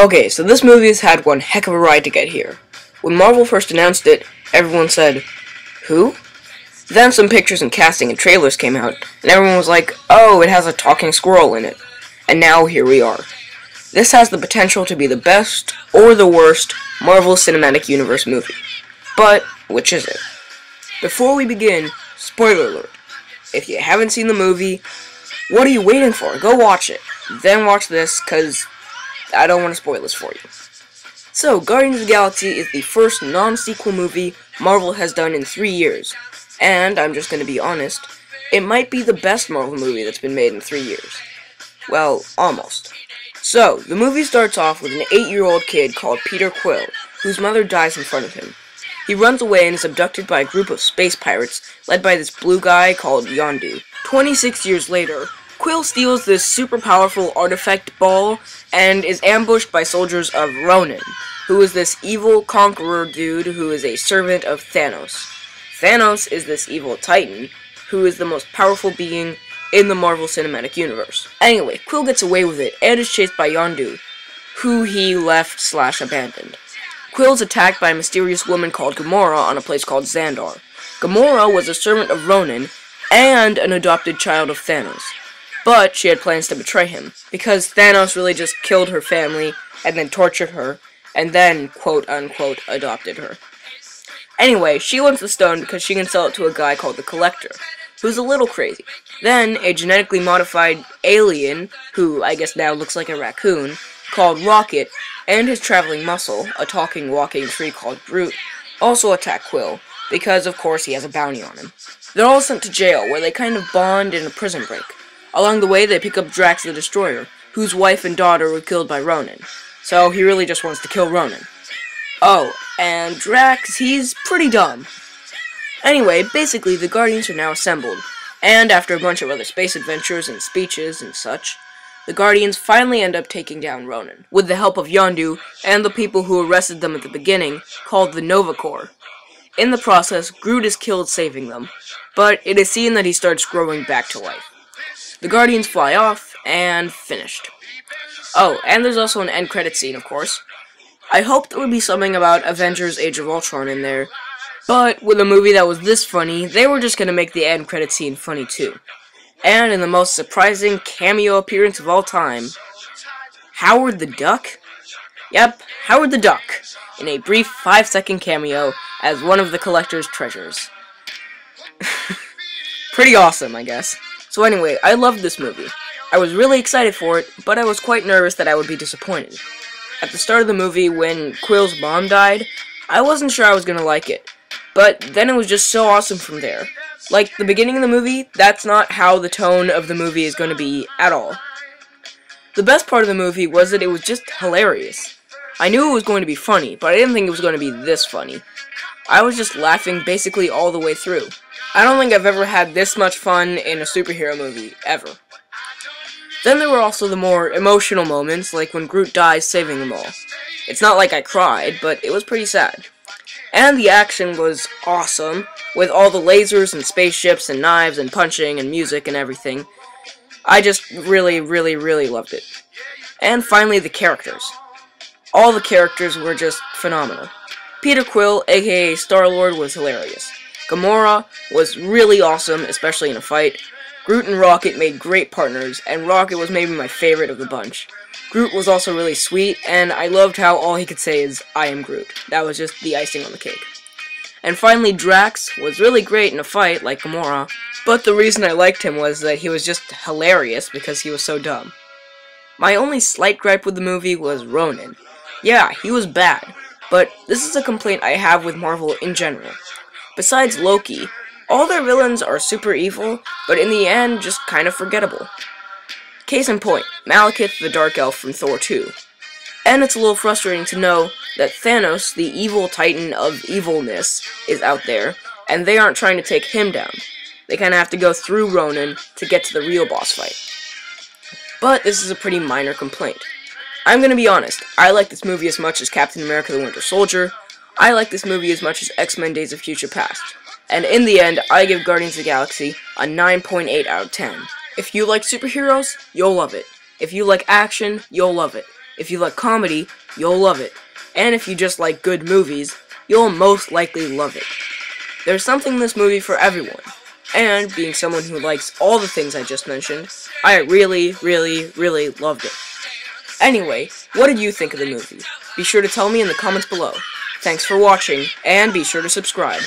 Okay, so this movie has had one heck of a ride to get here. When Marvel first announced it, everyone said, "Who?" Then some pictures and casting and trailers came out, and everyone was like, "Oh, it has a talking squirrel in it." And now here we are. This has the potential to be the best or the worst Marvel Cinematic Universe movie. But which is it? Before we begin, spoiler alert. If you haven't seen the movie, what are you waiting for? Go watch it. Then watch this, because I don't want to spoil this for you. So, Guardians of the Galaxy is the first non-sequel movie Marvel has done in 3 years. And, I'm just going to be honest, it might be the best Marvel movie that's been made in 3 years. Well, almost. So, the movie starts off with an 8-year-old kid called Peter Quill, whose mother dies in front of him. He runs away and is abducted by a group of space pirates, led by this blue guy called Yondu. 26 years later, Quill steals this super powerful artifact ball and is ambushed by soldiers of Ronan, who is this evil conqueror dude who is a servant of Thanos. Thanos is this evil titan, who is the most powerful being in the Marvel Cinematic Universe. Anyway, Quill gets away with it and is chased by Yondu, who he left/abandoned. Quill's attacked by a mysterious woman called Gamora on a place called Xandar. Gamora was a servant of Ronan and an adopted child of Thanos. But she had plans to betray him, because Thanos really just killed her family, and then tortured her, and then, quote-unquote, adopted her. Anyway, she wants the stone because she can sell it to a guy called the Collector, who's a little crazy. Then, a genetically modified alien, who I guess now looks like a raccoon, called Rocket, and his traveling muscle, a talking, walking tree called Groot, also attack Quill, because of course he has a bounty on him. They're all sent to jail, where they kind of bond in a prison break. Along the way, they pick up Drax the Destroyer, whose wife and daughter were killed by Ronan. So he really just wants to kill Ronan. Oh, and Drax, he's pretty dumb. Anyway, basically, the Guardians are now assembled, and after a bunch of other space adventures and speeches and such, the Guardians finally end up taking down Ronan, with the help of Yondu and the people who arrested them at the beginning, called the Nova Corps. In the process, Groot is killed saving them, but it is seen that he starts growing back to life. The Guardians fly off, and finished. Oh, and there's also an end credit scene, of course. I hoped there would be something about Avengers Age of Ultron in there, but with a movie that was this funny, they were just gonna make the end credit scene funny too. And in the most surprising cameo appearance of all time, Howard the Duck? Yep, Howard the Duck, in a brief 5-second cameo as one of the Collector's treasures. Pretty awesome, I guess. So anyway, I loved this movie. I was really excited for it, but I was quite nervous that I would be disappointed. At the start of the movie, when Quill's mom died, I wasn't sure I was gonna like it, but then it was just so awesome from there. Like, the beginning of the movie, that's not how the tone of the movie is gonna be at all. The best part of the movie was that it was just hilarious. I knew it was going to be funny, but I didn't think it was going to be this funny. I was just laughing basically all the way through. I don't think I've ever had this much fun in a superhero movie, ever. Then there were also the more emotional moments, like when Groot dies saving them all. It's not like I cried, but it was pretty sad. And the action was awesome, with all the lasers and spaceships and knives and punching and music and everything. I just really, really, really loved it. And finally, the characters. All the characters were just phenomenal. Peter Quill, aka Star-Lord, was hilarious. Gamora was really awesome, especially in a fight. Groot and Rocket made great partners, and Rocket was maybe my favorite of the bunch. Groot was also really sweet, and I loved how all he could say is, "I am Groot." That was just the icing on the cake. And finally, Drax was really great in a fight, like Gamora, but the reason I liked him was that he was just hilarious because he was so dumb. My only slight gripe with the movie was Ronan. Yeah, he was bad, but this is a complaint I have with Marvel in general. Besides Loki, all their villains are super evil, but in the end, just kind of forgettable. Case in point, Malekith the Dark Elf from Thor 2. And it's a little frustrating to know that Thanos, the evil titan of evilness, is out there, and they aren't trying to take him down. They kinda have to go through Ronan to get to the real boss fight. But this is a pretty minor complaint. I'm gonna be honest, I like this movie as much as Captain America the Winter Soldier. I like this movie as much as X-Men Days of Future Past. And in the end, I give Guardians of the Galaxy a 9.8 out of 10. If you like superheroes, you'll love it. If you like action, you'll love it. If you like comedy, you'll love it. And if you just like good movies, you'll most likely love it. There's something in this movie for everyone. And, being someone who likes all the things I just mentioned, I really, really, really loved it. Anyway, what did you think of the movie? Be sure to tell me in the comments below. Thanks for watching, and be sure to subscribe.